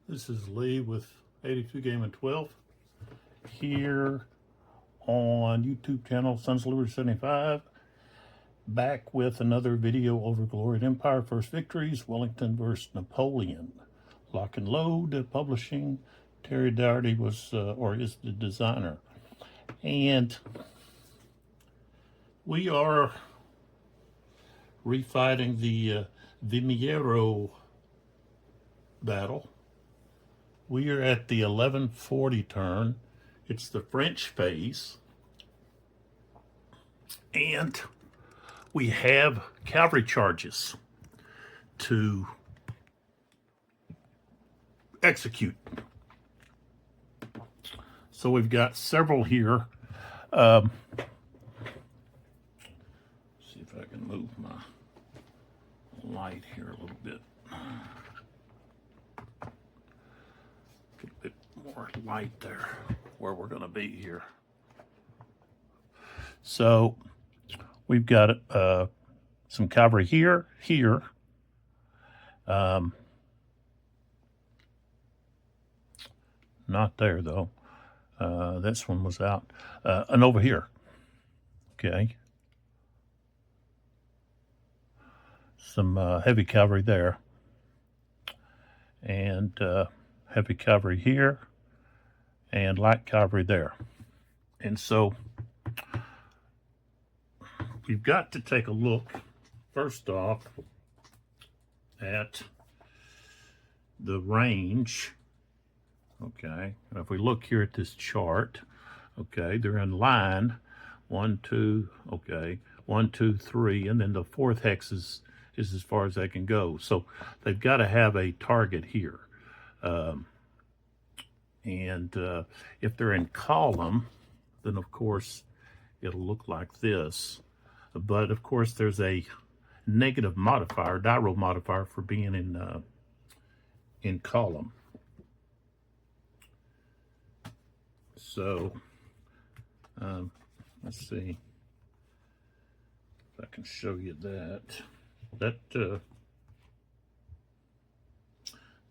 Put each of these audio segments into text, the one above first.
This is Lee with 82 Game and 12 here on YouTube channel Sons of Liberty 75, back with another video over Glory and Empire, First Victories, Wellington versus Napoleon. Lock and Load Publishing. Terry Doherty was is the designer, and we are refighting the Vimeiro battle. We are at the 1140 turn. It's the French phase. And we have cavalry charges to execute. So we've got several here. See if I can move my light here a little bit. Get a bit more light there where we're going to be here. So we've got some cavalry here. Not there though. This one was out. And over here. Okay. Some heavy cavalry there. And heavy cavalry here. And light cavalry there. And so we've got to take a look, first off, at the range. Okay, and if we look here at this chart, okay, they're in line 1, 2, okay, 1, 2, 3, and then the fourth hex is as far as they can go. So they've got to have a target here. If they're in column, then of course it'll look like this. But of course there's a negative modifier, die roll modifier, for being in column. So let's see if I can show you that.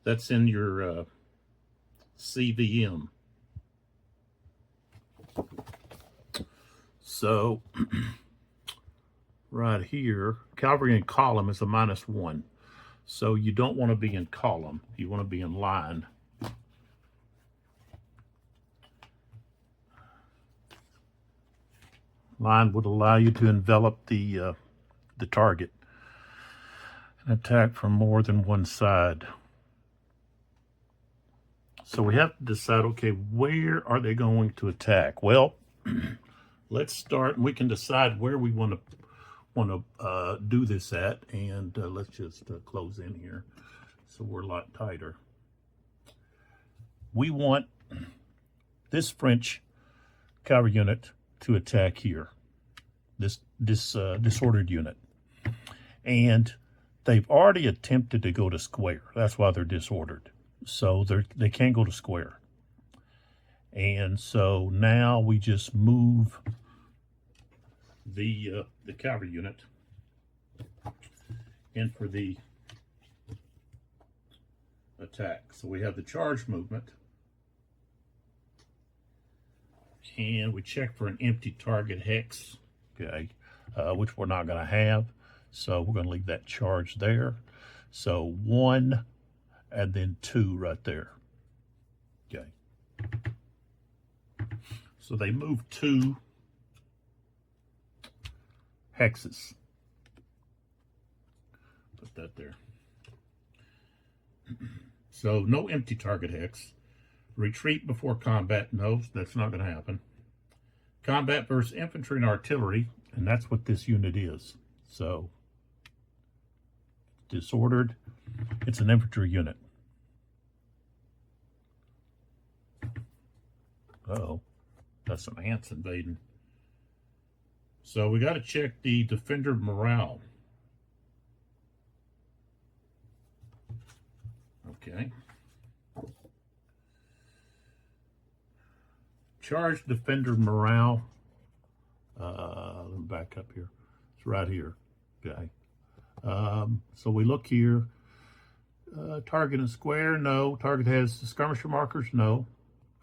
That's in your CVM. So right here, cavalry in column is a -1. So you don't want to be in column. You want to be in line. Line would allow you to envelop the target and attack from more than one side. So we have to decide, okay, where are they going to attack? Well, let's start, and we can decide where we want to do this at, and let's just close in here so we're a lot tighter. We want this French cavalry unit to attack here, this disordered unit, and they've already attempted to go to square. That's why they're disordered. So they can't go to square. And so now we just move the cavalry unit in for the attack. So we have the charge movement, and we check for an empty target hex, okay, which we're not going to have. So we're going to leave that charge there. So 1 and then 2 right there. Okay. So they move 2 hexes. Put that there. So no empty target hex. Retreat before combat. No, that's not going to happen. Combat versus infantry and artillery, and that's what this unit is. So disordered. It's an infantry unit. Uh-oh, that's some ants invading. So we got to check the defender morale. Okay. Charge defender morale. Let me back up here. It's right here. Okay. So we look here. Target and square, no. Target has the skirmisher markers, no.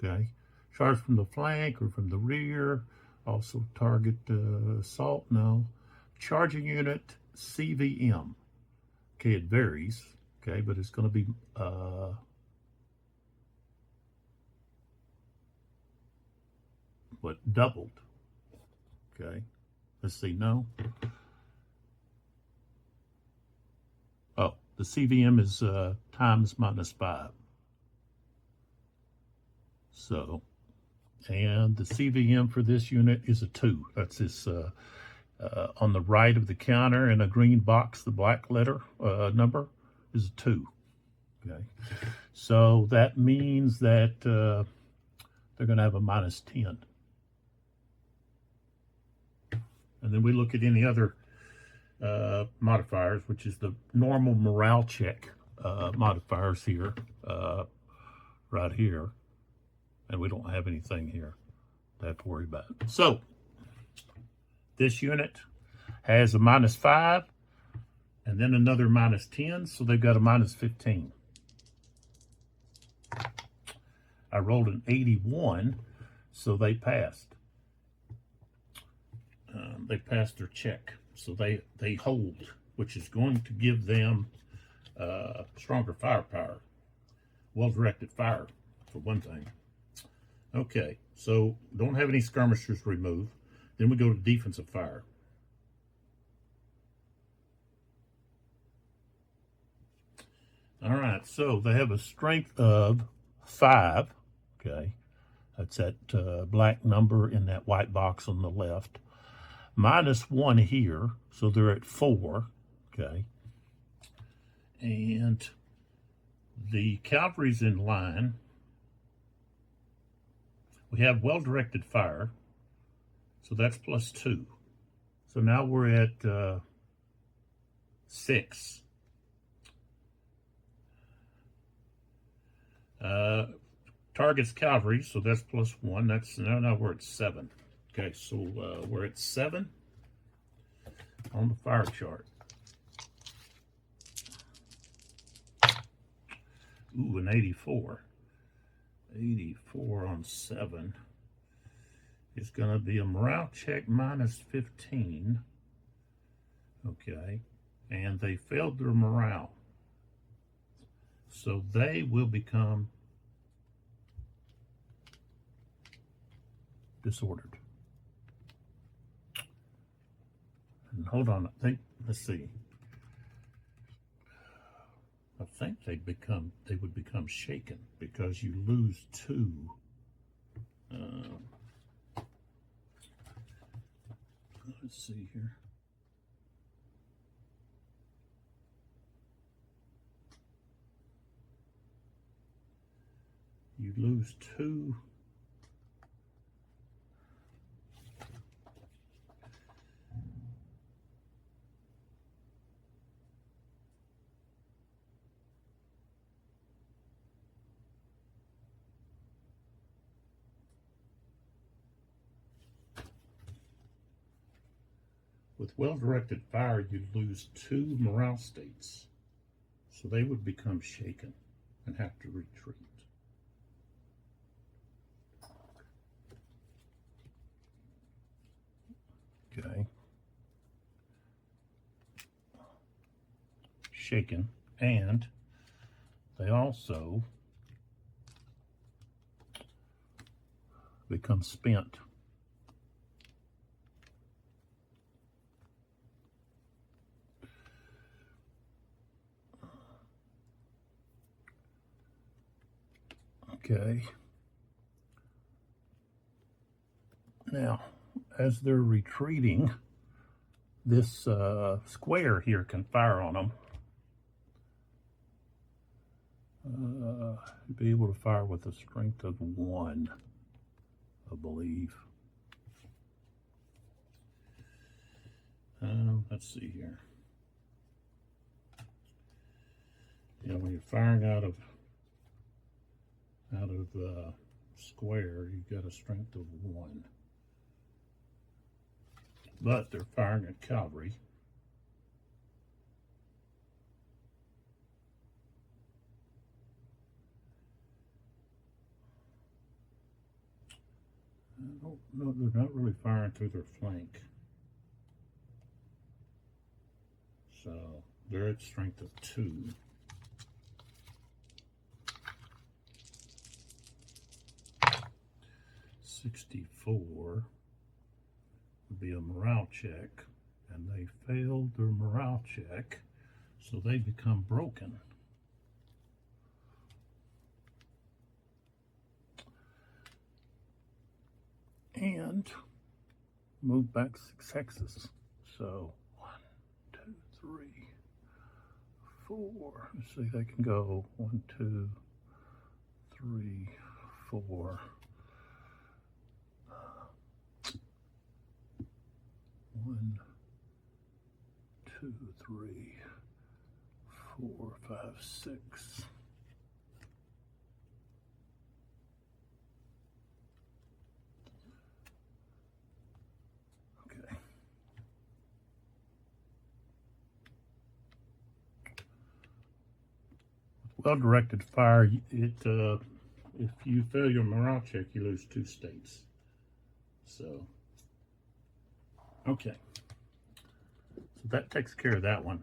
Okay. Charge from the flank or from the rear. Also target assault, no. Charging unit, CVM. Okay, it varies. Okay, but it's going to be doubled. Okay. Let's see, no. Oh, the CVM is times -5. So, and the CVM for this unit is a 2. That's this on the right of the counter in a green box, the black letter number is a 2. Okay. So that means that they're going to have a -10. And then we look at any other modifiers, which is the normal morale check modifiers here, right here. And we don't have anything here to have to worry about. So this unit has a -5 and then another -10, so they've got a -15. I rolled an 81, so they passed. They passed their check, so they hold, which is going to give them stronger firepower, well-directed fire, for one thing. Okay, so don't have any skirmishers removed. Then we go to defensive fire. All right, so they have a strength of 5. Okay, that's that black number in that white box on the left. -1 here, so they're at 4. Okay, and the cavalry's in line. We have well-directed fire, so that's +2. So now we're at 6. Target's cavalry, so that's +1. That's now we're at 7. Okay, so we're at 7 on the fire chart. Ooh, an 84. 84 on 7 is going to be a morale check -15. Okay, and they failed their morale, so they will become disordered. And hold on, let's see. I think they would become shaken because you lose 2. Let's see here. You lose 2. With well-directed fire, you lose 2 morale states, so they would become shaken and have to retreat. Okay. Shaken, and they also become spent. Okay. Now, as they're retreating, this square here can fire on them. Be able to fire with a strength of 1, I believe. Let's see here. You know, when you're firing out of square, you've got a strength of 1. But they're firing at cavalry. I don't know, they're not really firing through their flank. So they're at strength of 2. $64 would be a morale check, and they failed their morale check, so they become broken. And move back 6 hexes. So 1, 2, 3, 4. Let's see, they can go 1, 2, 3, 4. 1, 2, 3, 4, 5, 6. Okay. Well-directed fire, if you fail your morale check, you lose 2 states. So, okay. So that takes care of that one.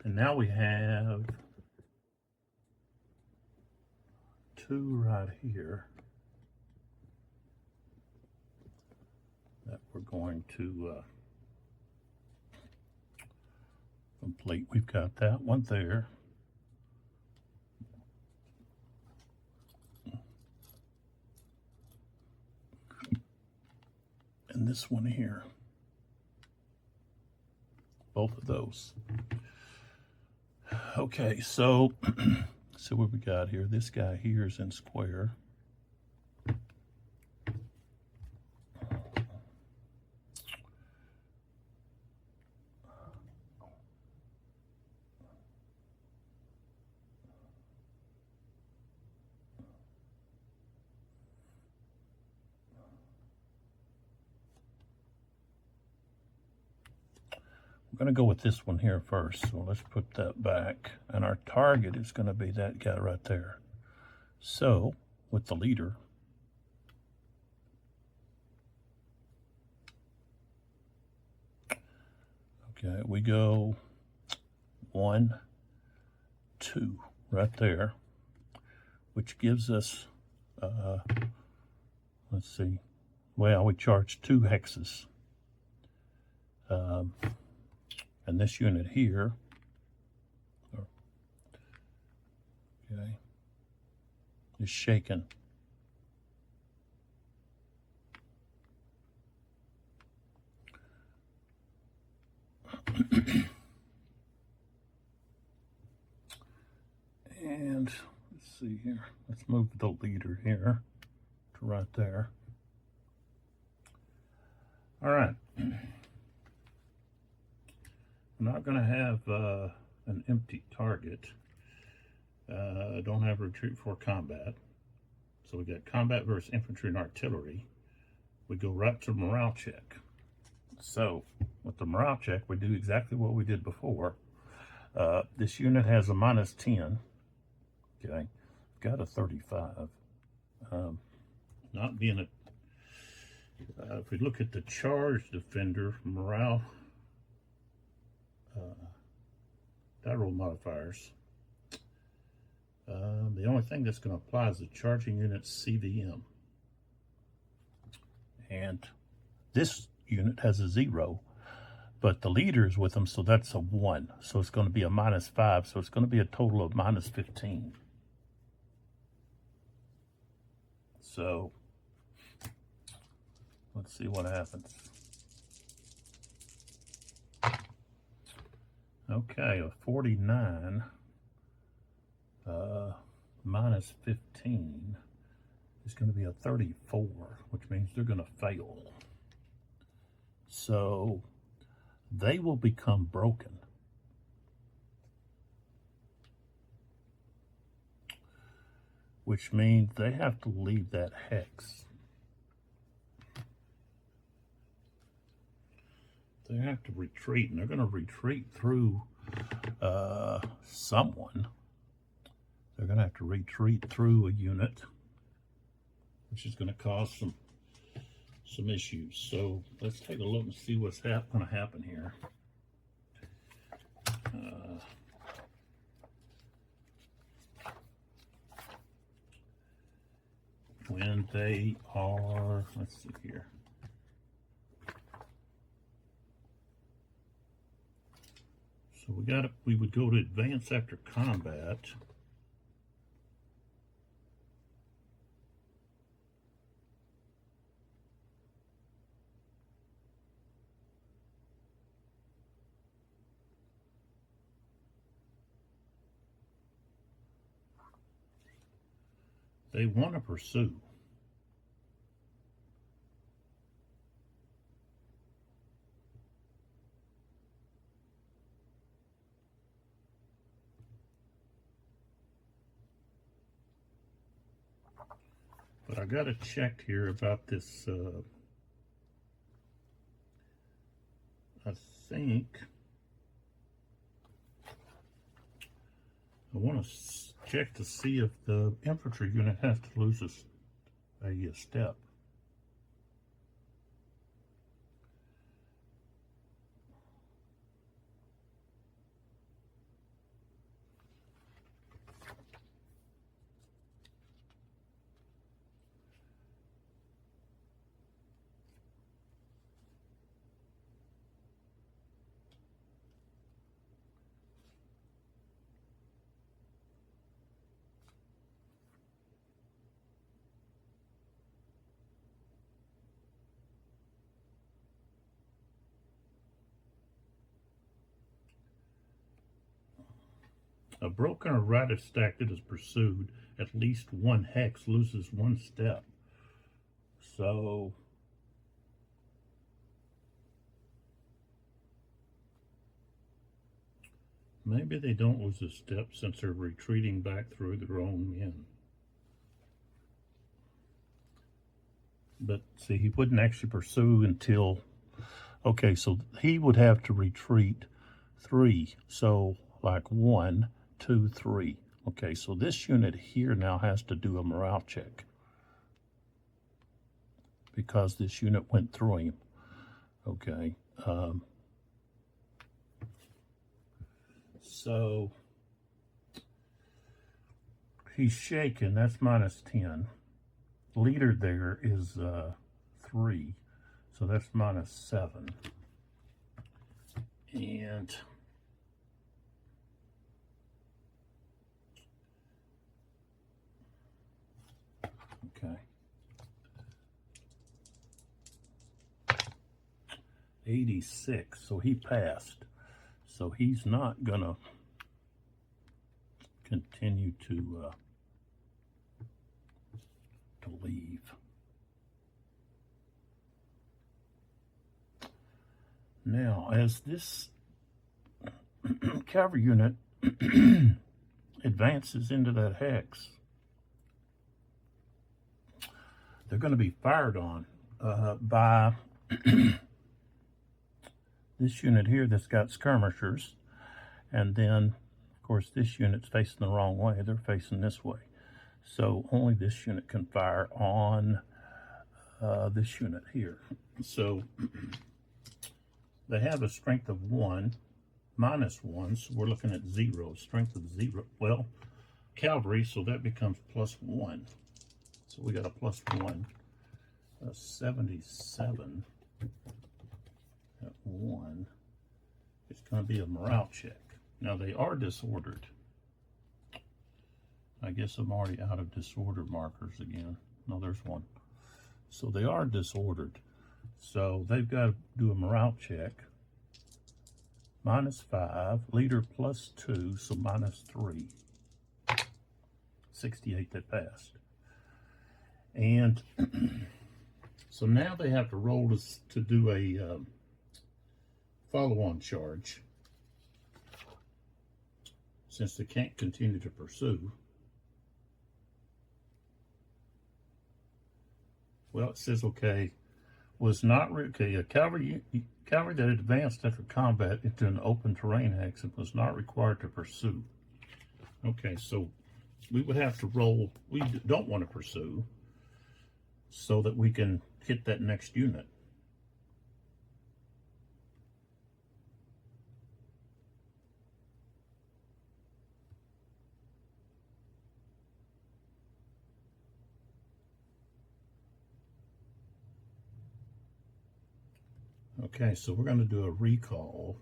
And now we have 2 right here that we're going to complete. We've got that one there. And this one here. Both of those. Okay, so so what we got here? This guy here is in square. I'm going to go with this one here first, so let's put that back. And our target is going to be that guy right there. So, with the leader, okay, we go 1, 2 right there, which gives us, let's see, well, we charge 2 hexes. And this unit here, okay, is shaken. And let's see here, let's move the leader here to right there. All right. I'm not going to have an empty target. I don't have retreat for combat. So we got combat versus infantry and artillery. We go right to morale check. So with the morale check, we do exactly what we did before. This unit has a -10. Okay, got a 35. Not being if we look at the charge defender morale, die roll modifiers, the only thing that's going to apply is the charging unit's CVM. And this unit has a 0, but the leader is with them, so that's a 1. So it's going to be a -5, so it's going to be a total of -15. So let's see what happens. Okay, a 49 -15 is going to be a 34, which means they're going to fail. So they will become broken. Which means they have to leave that hex. They have to retreat, and they're going to retreat through someone. They're going to have to retreat through a unit, which is going to cause some some issues. So let's take a look and see what's going to happen here. When they are, let's see here. So we would go to advance after combat. They want to pursue. But I got to check here about this. I think I want to check to see if the infantry unit has to lose a step. A broken or routed stack that is pursued at least one hex loses one step. So maybe they don't lose a step since they're retreating back through their own men. But see, he wouldn't actually pursue until, okay, so he would have to retreat 3. So like 1, 2, 3. Okay, so this unit here now has to do a morale check because this unit went through him. Okay. So he's shaken. That's -10. Leader there is 3. So that's -7. And okay. 86. So he passed. So he's not gonna continue to leave. Now, as this cavalry unit advances into that hex, they're going to be fired on by this unit here that's got skirmishers, and then of course this unit's facing the wrong way. They're facing this way, so only this unit can fire on this unit here. So they have a strength of 1, -1, so we're looking at 0, strength of 0. Well, cavalry, so that becomes +1. So we got a +1, 77 at 1. It's going to be a morale check. Now they are disordered. I guess I'm already out of disorder markers again. No, there's one. So they are disordered. So they've got to do a morale check. -5, leader +2, so -3. 68, they passed. And so now they have to roll to do a follow-on charge, since they can't continue to pursue. Well, it says, okay, was not, okay, a cavalry that advanced after combat into an open terrain hex and was not required to pursue. Okay, so we would have to roll, we don't want to pursue. so that we can hit that next unit. Okay, so we're going to do a recall.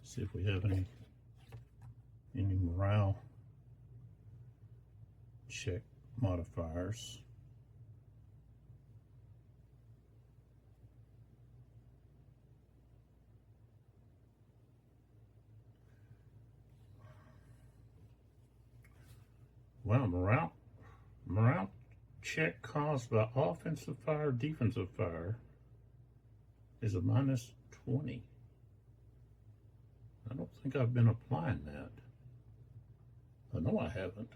See if we have any morale check modifiers. Well, morale check caused by offensive fire, defensive fire is a -20. I don't think I've been applying that. I know I haven't.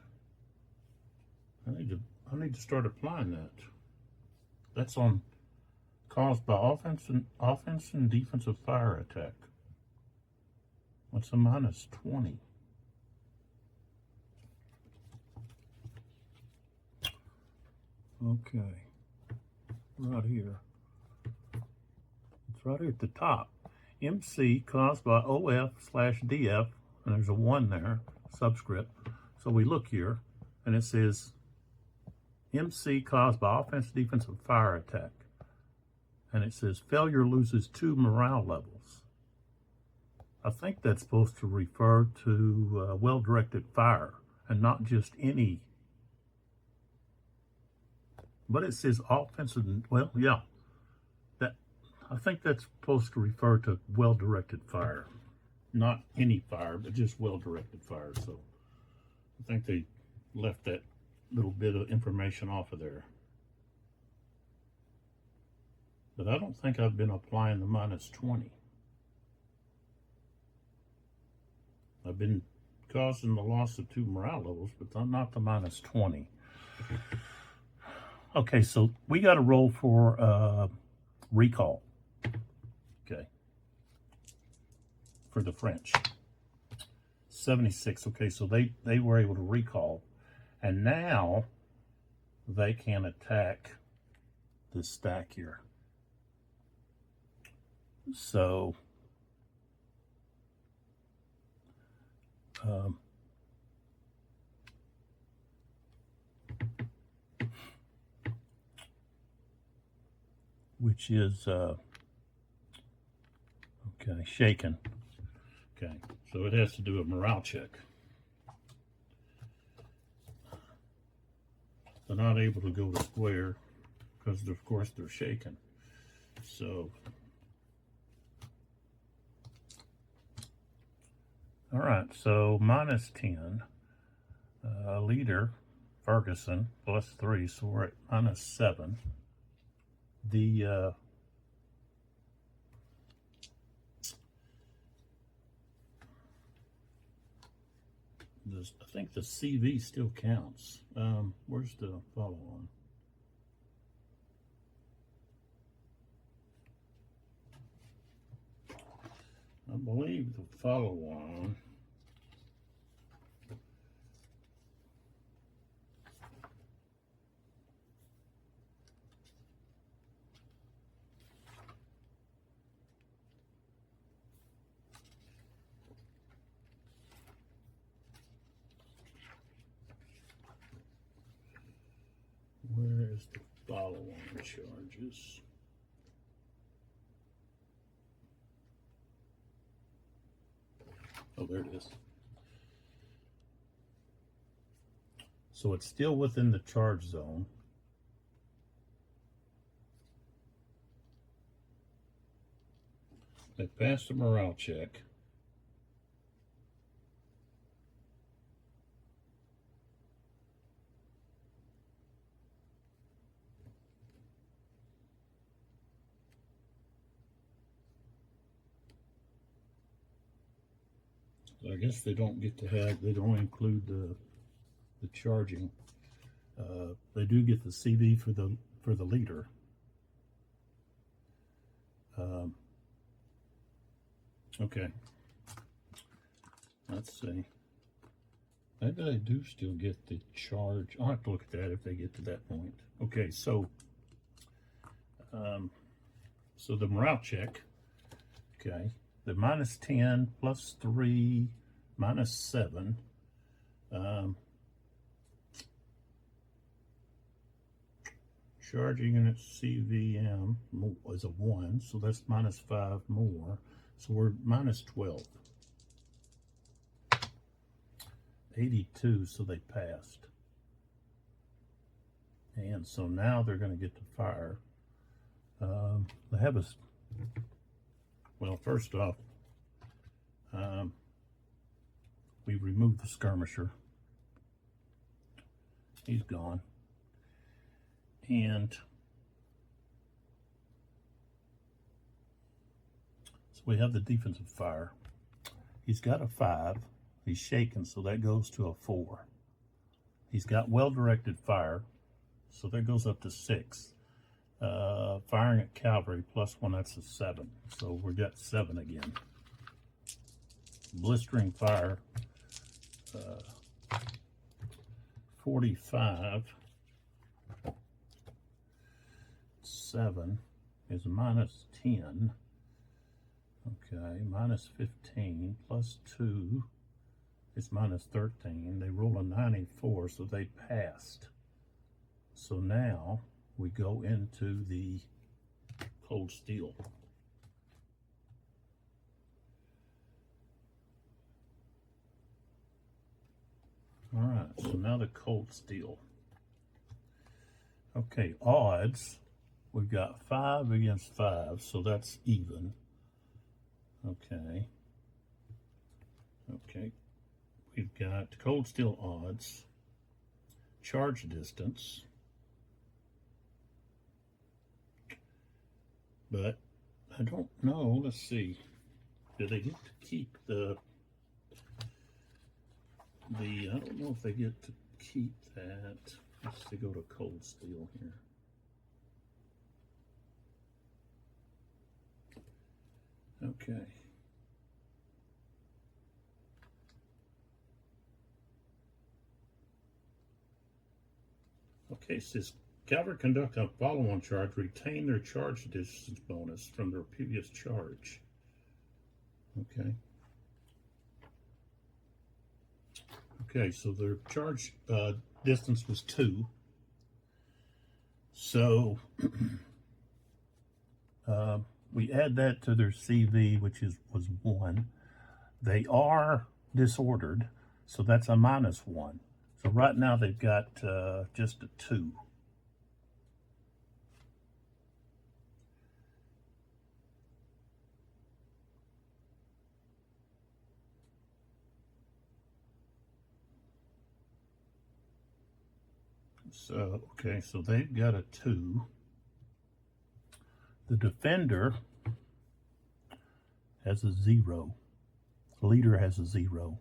I need to start applying that. That's on caused by offense and defensive fire attack. What's a -20? Okay, right here. It's right here at the top. MC caused by OF/DF, and there's a 1 there, subscript. So we look here, and it says MC caused by offense, defensive fire attack. And it says failure loses 2 morale levels. I think that's supposed to refer to well-directed fire, and not just any. But it says offensive, well, yeah. I think that's supposed to refer to well-directed fire. Not any fire, but just well-directed fire. So I think they left that little bit of information off of there. But I don't think I've been applying the -20. I've been causing the loss of 2 morale levels, but not the -20. Okay, so we got to roll for recall. Okay. For the French. 76. Okay, so they were able to recall. And now they can attack this stack here. So which is okay, shaken. Okay, so it has to do a morale check. They're not able to go to square because, of course, they're shaken. So, all right, so -10. Leader, Ferguson, +3, so we're at -7. I think the CV still counts. Where's the follow-on? I believe the follow-on where is the follow-on charges? Oh, there it is. So it's still within the charge zone. They passed the morale check. I guess they don't get to have, they don't include the charging. They do get the CV for the leader. Okay. Let's see. Maybe they do still get the charge. I'll have to look at that if they get to that point. Okay, so so the morale check, okay, the -10, +3, -7. Charging unit CVM is a 1, so that's -5 more. So we're -12. 82, so they passed. And so now they're going to get to fire. They have a, well, first off, we removed the skirmisher. He's gone. And so we have the defensive fire. He's got a 5. He's shaken, so that goes to a 4. He's got well-directed fire, so that goes up to 6. Firing at cavalry +1, that's a 7. So we got 7 again. Blistering fire, 45. 7 is -10. Okay, -15 +2 is -13. They roll a 94, so they passed. So now we go into the cold steel. All right, so now the cold steel. Okay, odds. We've got 5 against 5, so that's even. Okay. Okay. We've got cold steel odds, charge distance, but I don't know. Let's see. Do they get to keep the I don't know if they get to keep that. Let's see, go to cold steel here. Okay. Okay, it says cavalry conduct a follow-on charge, retain their charge distance bonus from their previous charge. Okay. Okay, so their charge distance was 2. So we add that to their CV, which was 1. They are disordered, so that's a -1. So right now they've got just a 2. So, okay, so they've got a 2. The defender has a 0. The leader has a 0.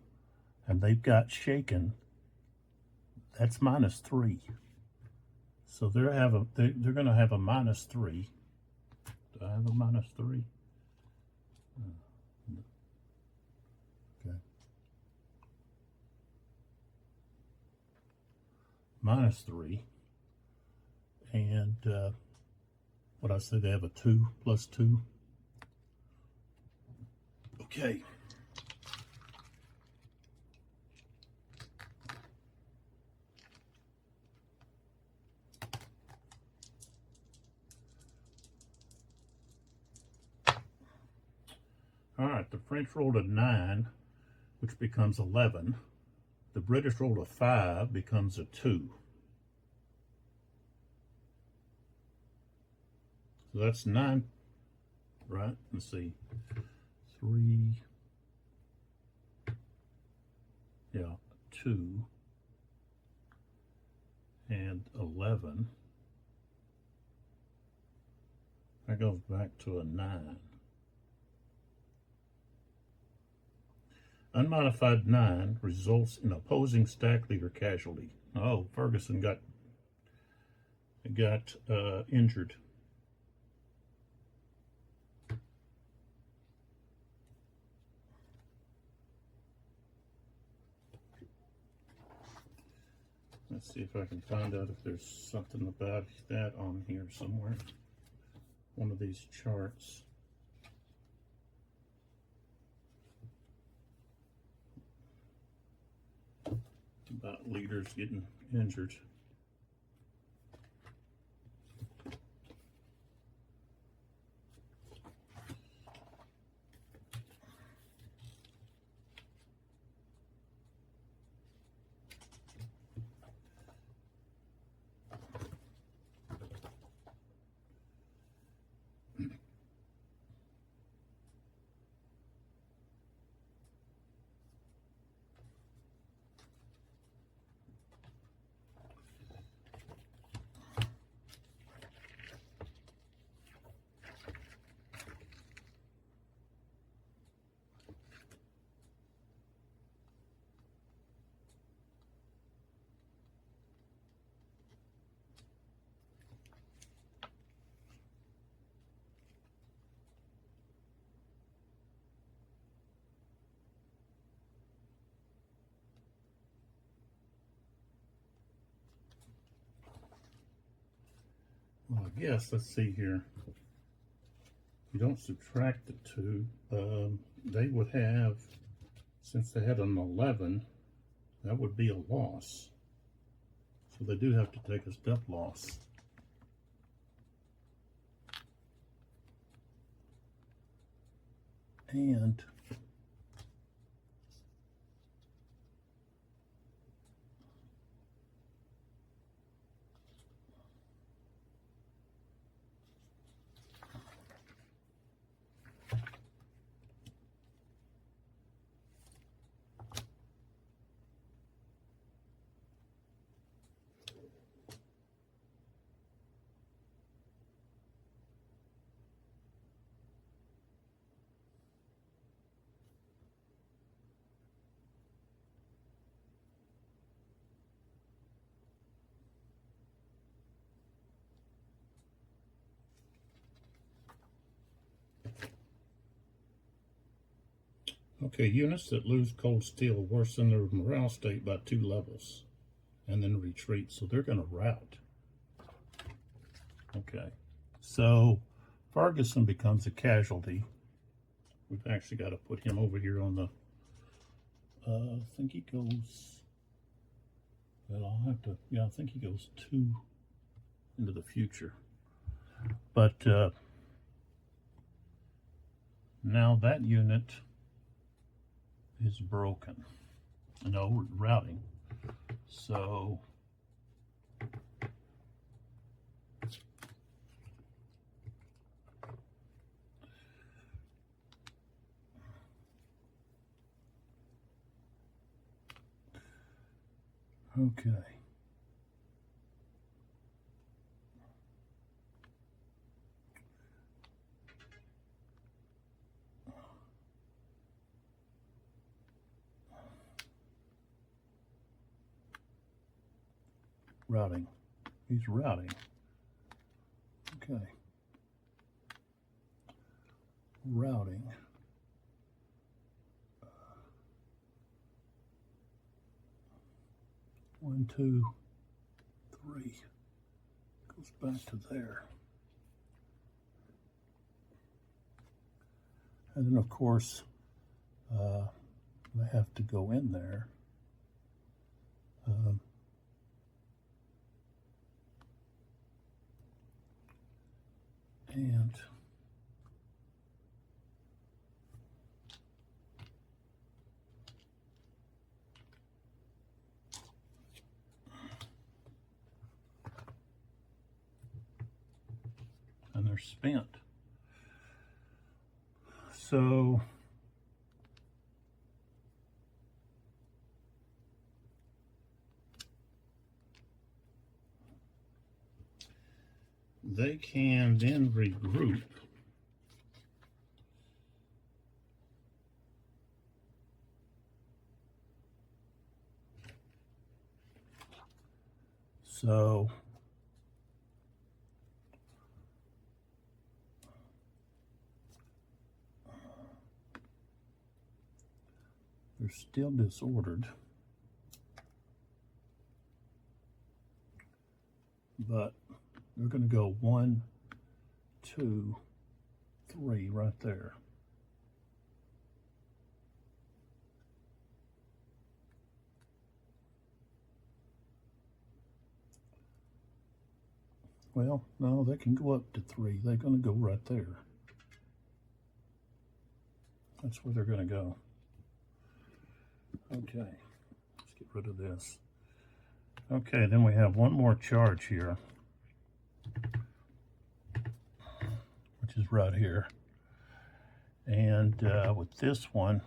And they've got shaken. That's -3. So they're going to have a -3. Do I have a -3? Okay. -3. And what I say, they have a 2 +2. Okay. All right, the French rolled a 9, which becomes 11. The British rolled a 5, becomes a 2. So that's 9, right? Let's see. 3, yeah, 2, and 11. That goes back to a 9. Unmodified 9 results in opposing stack leader casualty. Oh, Ferguson got injured. Let's see if I can find out if there's something about that on here somewhere. One of these charts. About leaders getting injured. Well, I guess, let's see here. You don't subtract the two. They would have, since they had an 11, that would be a loss. So they do have to take a step loss. And okay, units that lose cold steel worsen their morale state by 2 levels and then retreat. So they're going to rout. Okay, so Ferguson becomes a casualty. We've actually got to put him over here on the, I think he goes, well, I'll have to, yeah, I think he goes 2 into the future. But now that unit is broken. No, we're routing. So okay. Routing. He's routing. Okay. Routing. One, two, three. Goes back to there. And then, of course, they have to go in there. And they're spent. So they can then regroup. So they're still disordered. but we're going to go 1, 2, 3 right there. Well, no, they can go up to 3. They're going to go right there. That's where they're going to go. Okay, let's get rid of this. Okay, then we have one more charge here, which is right here. And with this one,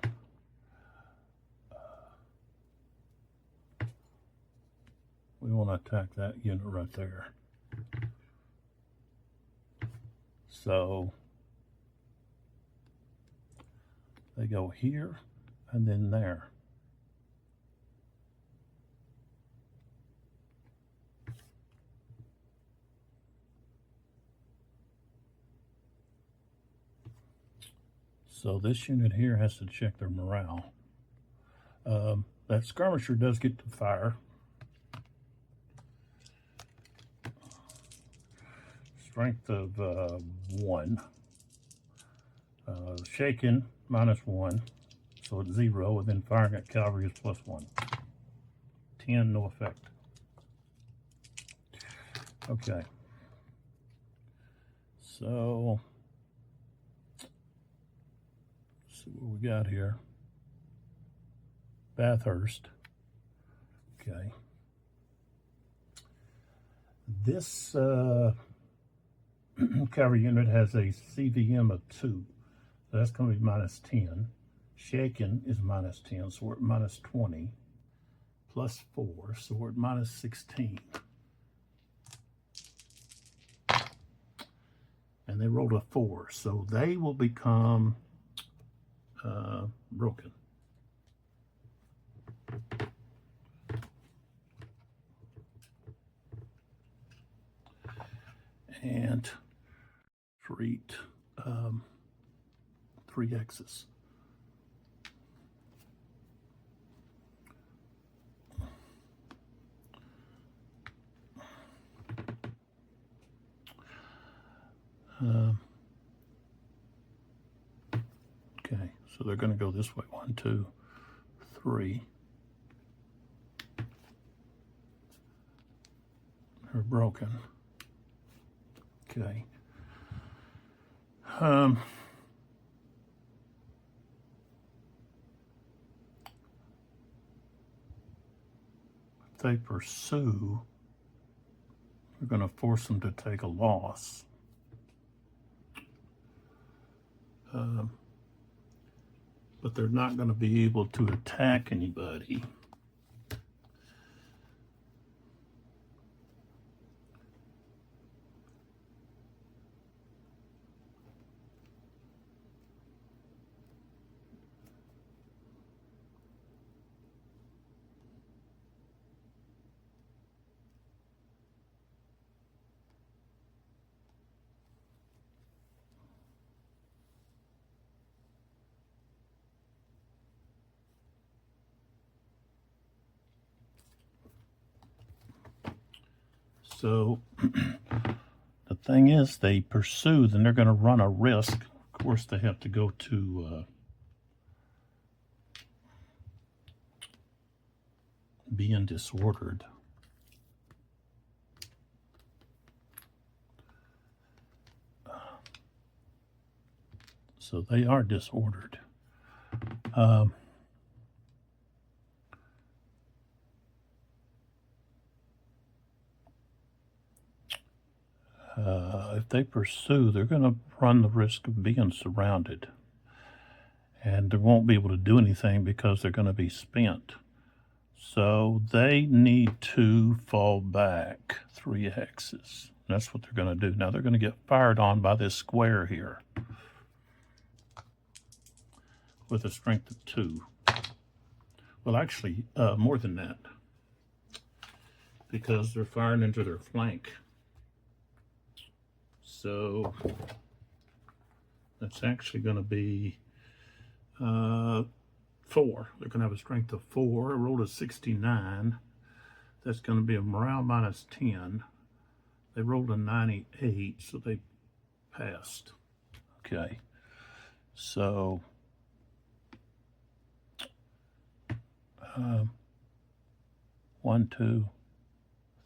we want to attack that unit right there. So they go here and then there. So this unit here has to check their morale. That skirmisher does get to fire. Strength of 1. Shaken -1, so it's 0, and then firing at cavalry is +1. 10, no effect. Okay. So, let's see what we got here. Bathurst. Okay. This cavalry unit has a CVM of 2. So that's going to be -10. Shaken is -10, so we're at -20. +4, so we're at -16. And they rolled a 4, so they will become broken. And treat 3 X's. Okay, so they're going to go this way. 1, 2, 3. They're broken. Okay. If they pursue, we're going to force them to take a loss. But they're not going to be able to attack anybody. So the thing is, they pursue, then they're going to run a risk. Of course, they have to go to being disordered. So they are disordered. If they pursue, they're going to run the risk of being surrounded. And they won't be able to do anything because they're going to be spent. So they need to fall back 3 hexes. That's what they're going to do. Now they're going to get fired on by this square here with a strength of 2. Well, actually, more than that, because they're firing into their flank. So that's actually going to be 4. They're going to have a strength of 4. I rolled a 69. That's going to be a morale -10. They rolled a 98, so they passed. Okay, so 1, 2,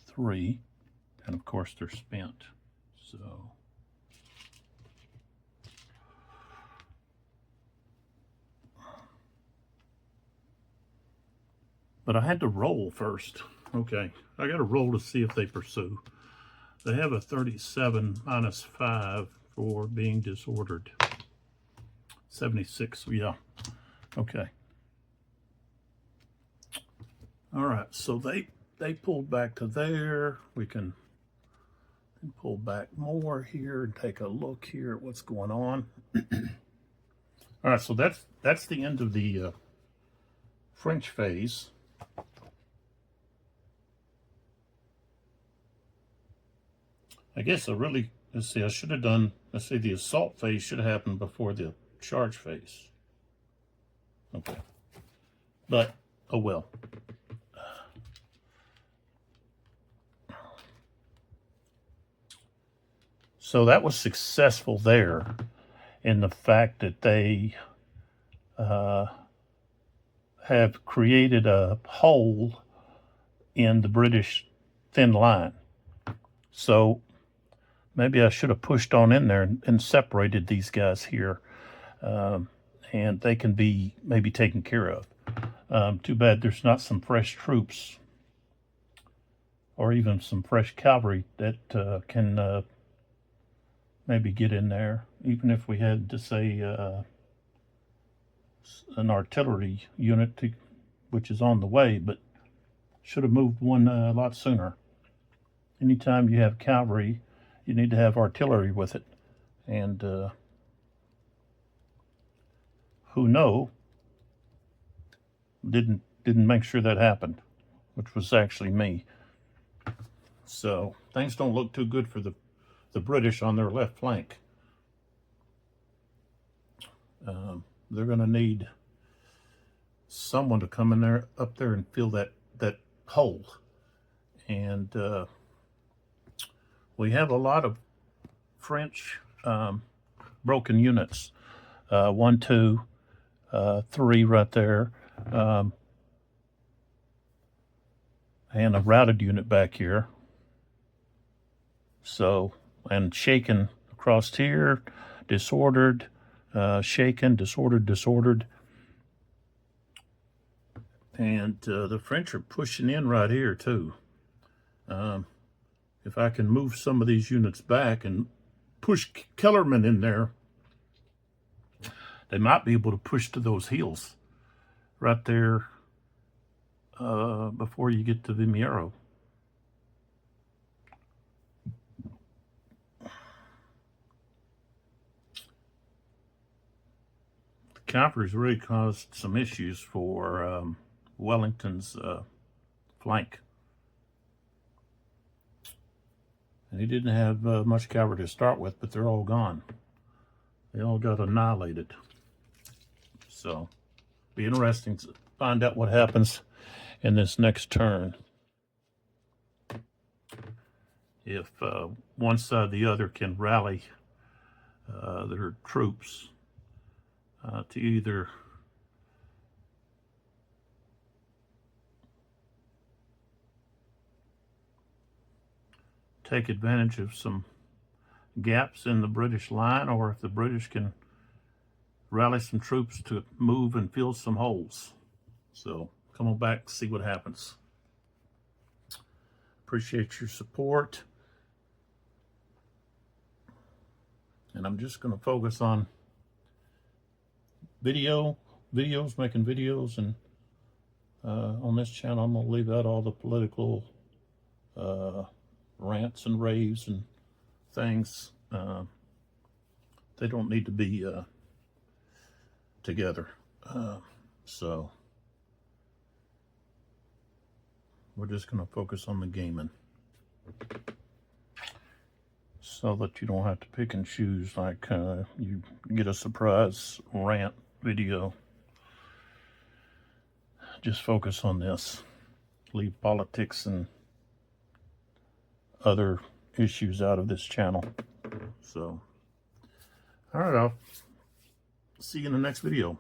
3, and of course they're spent. So but I had to roll first. Okay, I got to roll to see if they pursue. They have a 37 -5 for being disordered. 76, yeah. Okay. All right, so they pulled back to there. We can pull back more here and take a look here at what's going on. All right, so that's the end of the French phase. I guess let's see, I should have done, let's see, the assault phase should have happened before the charge phase. Okay. But, oh well. So that was successful there in the fact that they have created a hole in the British thin line. So maybe I should have pushed on in there and separated these guys here, and they can be maybe taken care of. Too bad there's not some fresh troops or even some fresh cavalry that can maybe get in there, even if we had to say an artillery unit which is on the way, but should have moved one a lot sooner. Anytime you have cavalry, you need to have artillery with it, and didn't make sure that happened, which was actually me. So things don't look too good for the British on their left flank. They're going to need someone to come in there, up there, and fill that hole. And we have a lot of French broken units. 1, 2, 3 right there. And a routed unit back here. So, and shaken across here, disordered, shaken, disordered. And the French are pushing in right here too. If I can move some of these units back and push Kellerman in there, they might be able to push to those hills right there before you get to Vimeiro. The cavalry's really caused some issues for Wellington's flank. And he didn't have much cavalry to start with, but they're all gone. They all got annihilated. So, be interesting to find out what happens in this next turn. If one side or the other can rally their troops to either take advantage of some gaps in the British line, or if the British can rally some troops to move and fill some holes. So come on back, see what happens. Appreciate your support. And I'm just going to focus on videos, making videos, and on this channel I'm going to leave out all the political rants and raves and things. They don't need to be together. So we're just going to focus on the gaming, so that you don't have to pick and choose, like you get a surprise rant video. Just focus on this. Leave politics and other issues out of this channel. So, all right, I'll see you in the next video.